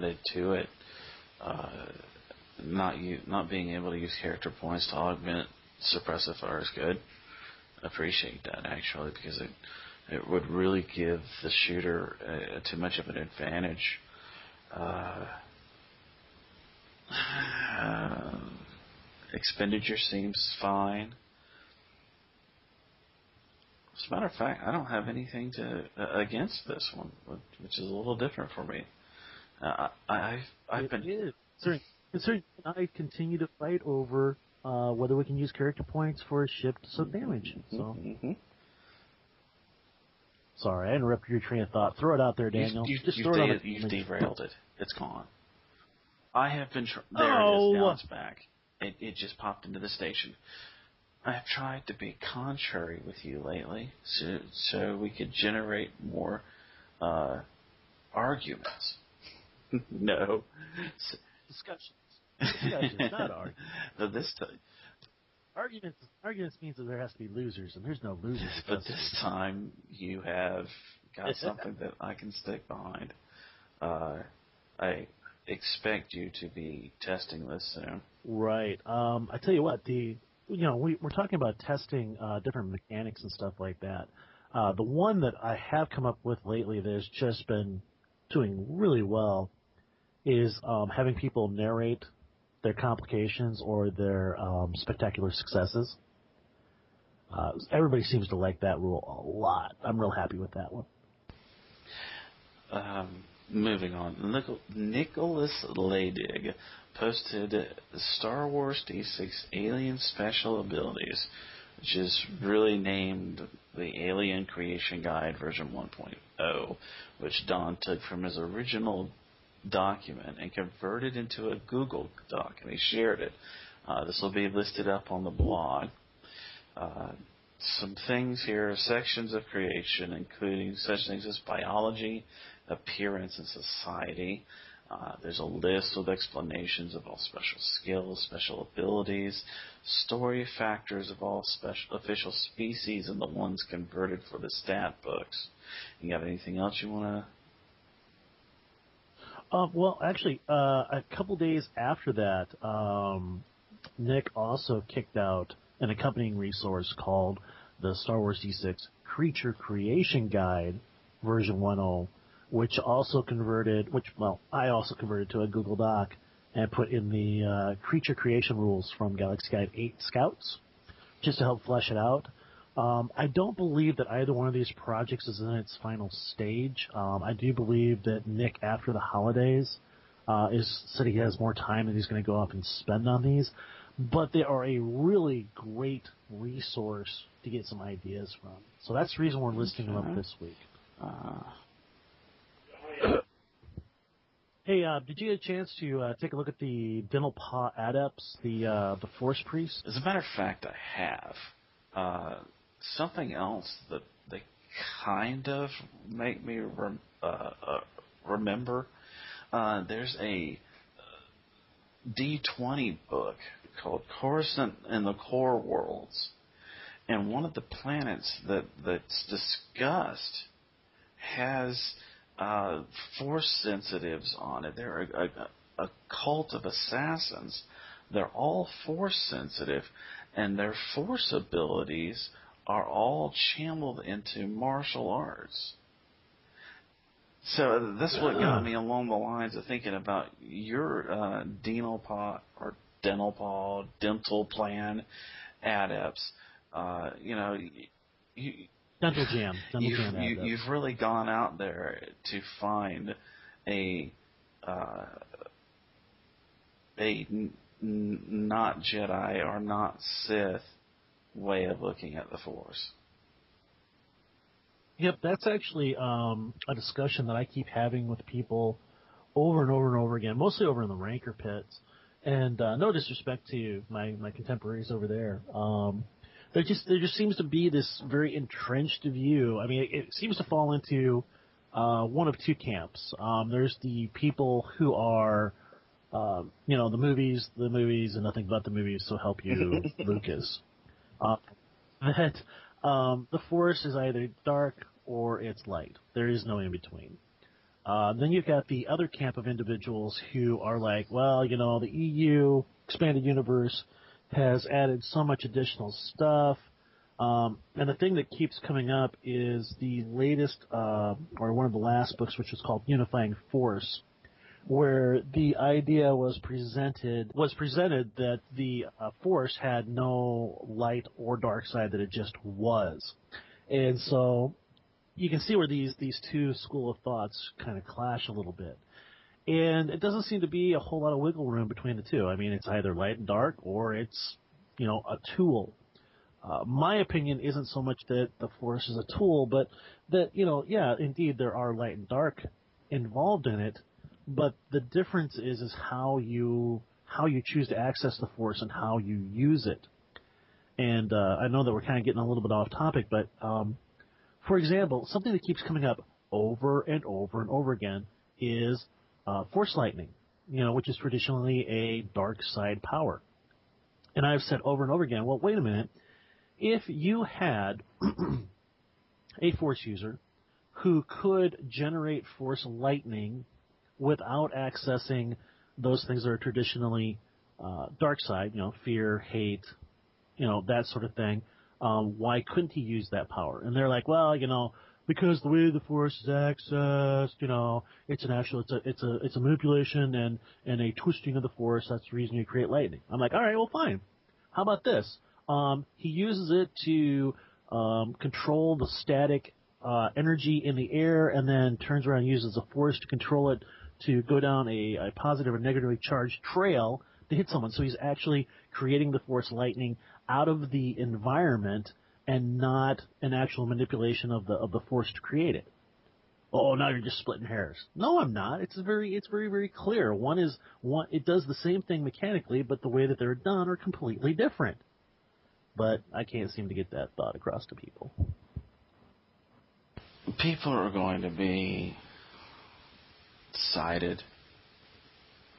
to it. Not being able to use character points to augment suppressive fire is good. I appreciate that, actually, because it would really give the shooter too much of an advantage. Expenditure seems fine. As a matter of fact, I don't have anything against this one, which is a little different for me. I've been considering I continue to fight over whether we can use character points for a shift to soak damage. So, sorry, I interrupted your train of thought. Throw it out there, Daniel. You've derailed it. It's gone. I have been. There it is. Now it's back. It just popped into the station. I have tried to be contrary with you lately, so we could generate more arguments. No. Discussions, not arguments. No, this time. Arguments means that there has to be losers, and there's no losers. But this time you have got something that I can stick behind. I expect you to be testing this soon. Right. I tell you what, we're talking about testing different mechanics and stuff like that. The one that I have come up with lately that has just been doing really well is having people narrate their complications or their spectacular successes. Everybody seems to like that rule a lot. I'm real happy with that one. Moving on. Nicholas Ladig posted Star Wars D6 Alien Special Abilities, which is really named the Alien Creation Guide version 1.0, which Don took from his original document and converted into a Google Doc, and he shared it. This will be listed up on the blog. Some things here, sections of creation, including such things as biology, appearance, and society. There's a list with explanations of all special skills, special abilities, story factors of all official species, and the ones converted for the stat books. You got anything else you want to... Well, actually, a couple days after that, Nick also kicked out an accompanying resource called the Star Wars D6 Creature Creation Guide version 1.0, which also converted, I also converted to a Google Doc and put in the creature creation rules from Galaxy Guide 8 Scouts, just to help flesh it out. I don't believe that either one of these projects is in its final stage. I do believe that Nick, after the holidays, said he has more time and he's going to go off and spend on these. But they are a really great resource to get some ideas from. So that's the reason we're listing them up this week. Hey, did you get a chance to take a look at the Dental Paw Adepts, the Force Priest? As a matter of fact, I have. Something else that they kind of make me remember. There's a D20 book called Coruscant and the Core Worlds, and one of the planets that's discussed has force sensitives on it. They're a cult of assassins. They're all force sensitive, and their force abilities are all channeled into martial arts. So that's what got me along the lines of thinking about your dental plan adepts. Dental Jam. You've really gone out there to find a not Jedi or not Sith way of looking at the Force. Yep, that's actually a discussion that I keep having with people over and over and over again, mostly over in the ranker pits. And no disrespect to my contemporaries over there. There just seems to be this very entrenched view. I mean, it seems to fall into one of two camps. There's the people who are, the movies, and nothing but the movies, so help you, Lucas. The Force is either dark or it's light. There is no in between. Then you've got the other camp of individuals who are like, well, the EU expanded universe has added so much additional stuff. And the thing that keeps coming up is the latest, or one of the last books, which was called Unifying Force, where the idea was presented that the Force had no light or dark side, that it just was. And so you can see where these two school of thoughts kind of clash a little bit. And it doesn't seem to be a whole lot of wiggle room between the two. I mean, it's either light and dark, or it's, a tool. My opinion isn't so much that the Force is a tool, but that, indeed there are light and dark involved in it, but the difference is how you choose to access the Force and how you use it. And I know that we're kind of getting a little bit off topic, but for example, something that keeps coming up over and over and over again is Force lightning, which is traditionally a dark side power. And I've said over and over again, well, wait a minute. If you had a Force user who could generate Force lightning without accessing those things that are traditionally dark side, fear, hate, that sort of thing, why couldn't he use that power? And they're like, well, because the way the Force is accessed, it's a manipulation and a twisting of the Force. That's the reason you create lightning. I'm like, all right, well, fine. How about this? He uses it to control the static energy in the air, and then turns around and uses the Force to control it to go down a positive or negatively charged trail to hit someone. So he's actually creating the Force lightning out of the environment and not an actual manipulation of the Force to create it. Oh, now you're just splitting hairs. No, I'm not. It's very, very clear. It does the same thing mechanically, but the way that they're done are completely different. But I can't seem to get that thought across to people. People are going to be sided,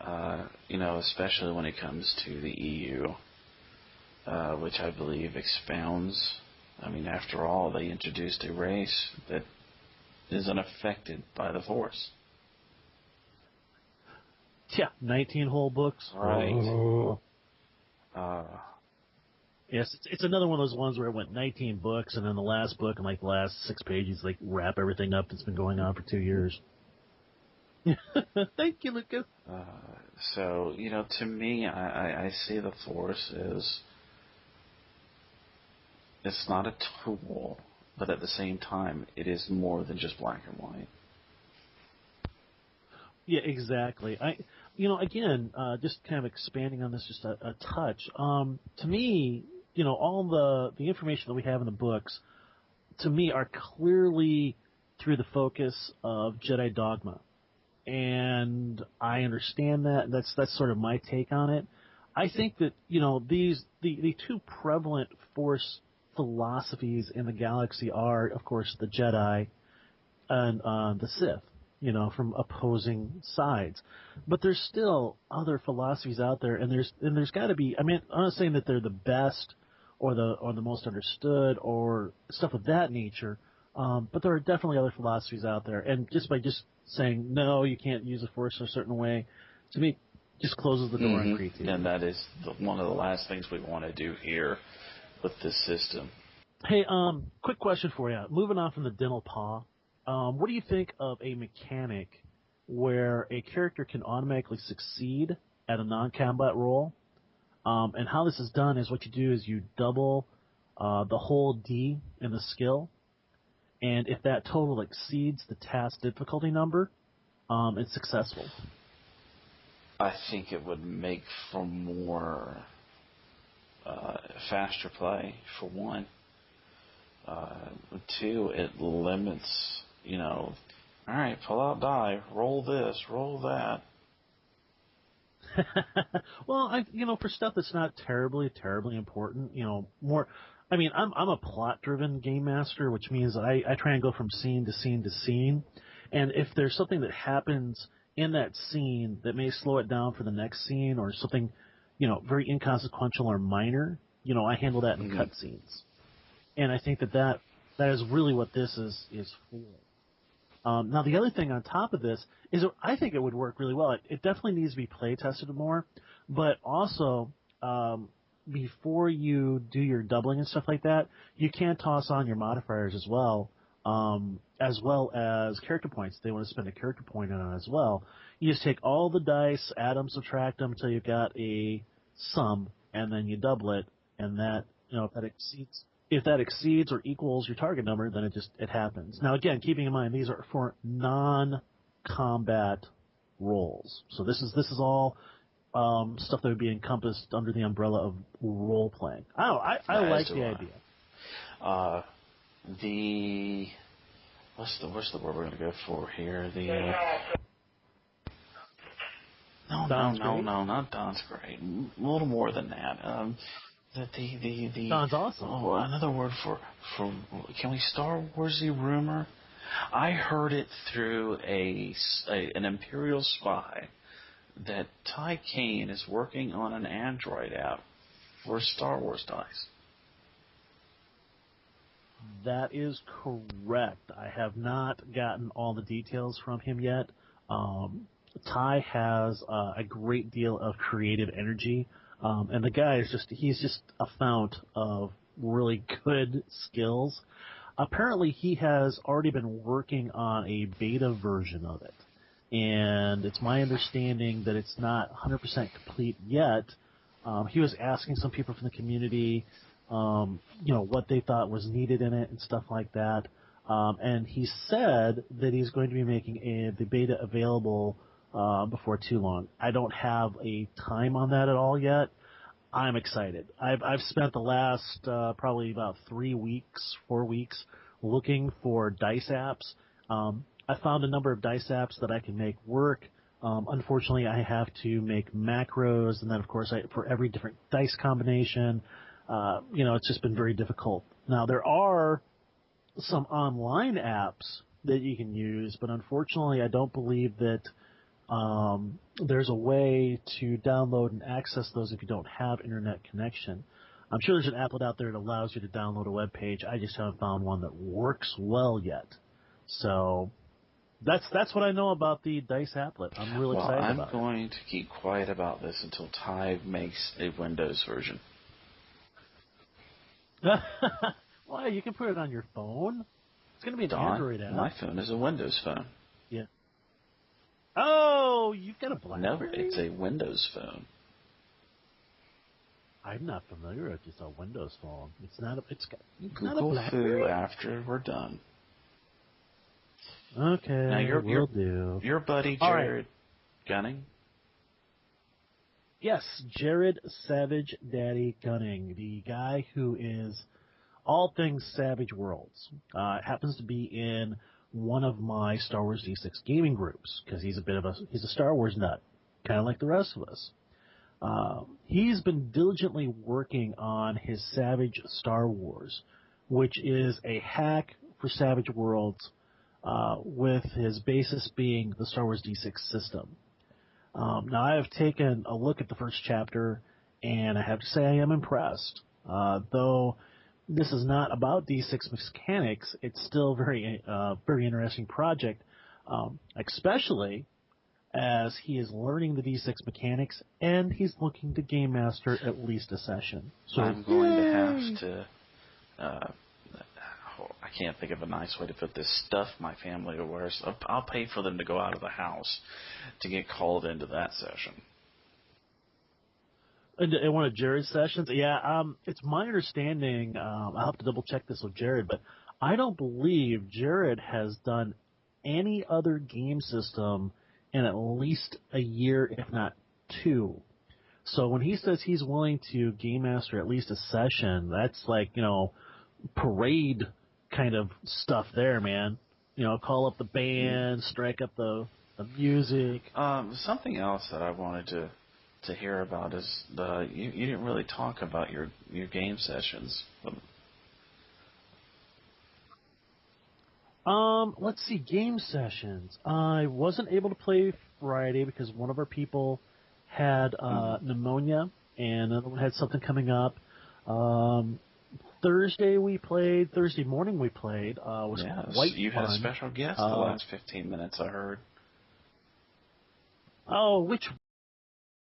especially when it comes to the EU, which I believe expounds. I mean, after all, they introduced a race that is unaffected by the Force. Yeah, 19 whole books. Right. Oh. Yes, it's another one of those ones where it went 19 books, and then the last book, and like the last 6 pages, like wrap everything up that's been going on for 2 years. Thank you, Lucas. So, to me, I see the Force as, it's not a tool, but at the same time, it is more than just black and white. Yeah, exactly. Again, just kind of expanding on this just a touch. To me, all the information that we have in the books, to me, are clearly through the focus of Jedi dogma. And I understand that. That's sort of my take on it. I think that, the two prevalent Force philosophies in the galaxy are, of course, the Jedi and the Sith, from opposing sides. But there's still other philosophies out there, and there's got to be. I mean, I'm not saying that they're the best or the most understood or stuff of that nature, but there are definitely other philosophies out there. And just by saying no, you can't use the Force in a certain way, to me, just closes the door on creativity. And that is one of the last things we want to do here with this system. Hey, quick question for you. Moving on from the dental paw, what do you think of a mechanic where a character can automatically succeed at a non-combat roll? And how this is done is what you do is you double the whole D in the skill, and if that total exceeds the task difficulty number, it's successful. I think it would make for more faster play, for one. 2, it limits, all right, pull out die, roll this, roll that. Well, for stuff that's not terribly important, more. I mean, I'm a plot-driven game master, which means I try and go from scene to scene to scene, and if there's something that happens in that scene that may slow it down for the next scene, or something, very inconsequential or minor, I handle that in cutscenes. And I think that is really what this is for. Now, the other thing on top of this is I think it would work really well. It definitely needs to be play tested more, but also before you do your doubling and stuff like that, you can toss on your modifiers as well as character points. They want to spend a character point on it as well. You just take all the dice, add them, subtract them until you've got a sum, and then you double it, and that, if that exceeds or equals your target number, then it happens. Now, again, keeping in mind these are for non-combat roles, so this is all stuff that would be encompassed under the umbrella of role playing. I like the idea. What's the word we're going to go for here? No, not Don's great. A little more than that. Don's awesome. Oh, another word for can we Star Warsy rumor? I heard it through an Imperial spy that Ty Kane is working on an Android app for Star Wars dice. That is correct. I have not gotten all the details from him yet. Ty has a great deal of creative energy, and the guy he's just a fount of really good skills. Apparently, he has already been working on a beta version of it, and it's my understanding that it's not 100% complete yet. He was asking some people from the community, what they thought was needed in it and stuff like that. And he said that he's going to be making the beta available before too long. I don't have a time on that at all yet. I'm excited. I've spent the last probably about 4 weeks looking for dice apps. I found a number of dice apps that I can make work. Unfortunately, I have to make macros, and then of course for every different dice combination, it's just been very difficult. Now there are some online apps that you can use, but unfortunately, I don't believe that there's a way to download and access those if you don't have internet connection. I'm sure there's an applet out there that allows you to download a web page. I just haven't found one that works well yet. So that's what I know about the Dice applet. I'm really excited about it. I'm going to keep quiet about this until Ty makes a Windows version. Why? You can put it on your phone. It's going to be an Android app. My phone is a Windows phone. Yeah. Oh, you've got a BlackBerry? No, it's a Windows phone. I'm not familiar with just a Windows phone. It's not a. Google not a Foo after we're done. Okay. Now will do. Your buddy Jared Gunning. Yes, Jared Savage Daddy Gunning, the guy who is all things Savage Worlds. Happens to be in one of my Star Wars D6 gaming groups because he's a Star Wars nut, kind of like the rest of us. He's been diligently working on his Savage Star Wars, which is a hack for Savage Worlds, with his basis being the Star Wars D6 system. Now, I have taken a look at the first chapter, and I have to say I am impressed. Though this is not about D6 mechanics, it's still very interesting project, especially as he is learning the D6 mechanics, and he's looking to game master at least a session. So I'm going to have to... I can't think of a nice way to put this. Stuff my family wears. I'll pay for them to go out of the house to get called into that session. In one of Jared's sessions? Yeah, it's my understanding, I'll have to double check this with Jared, but I don't believe Jared has done any other game system in at least a year, if not 2. So when he says he's willing to game master at least a session, that's like, parade kind of stuff there, man. Call up the band, strike up the music. Something else that I wanted to hear about is you didn't really talk about your game sessions. Let's see, game sessions. I wasn't able to play Friday because one of our people had pneumonia, and another one had something coming up. Thursday morning we played, was quite you fun. had a special guest the last 15 minutes, I heard. Oh, which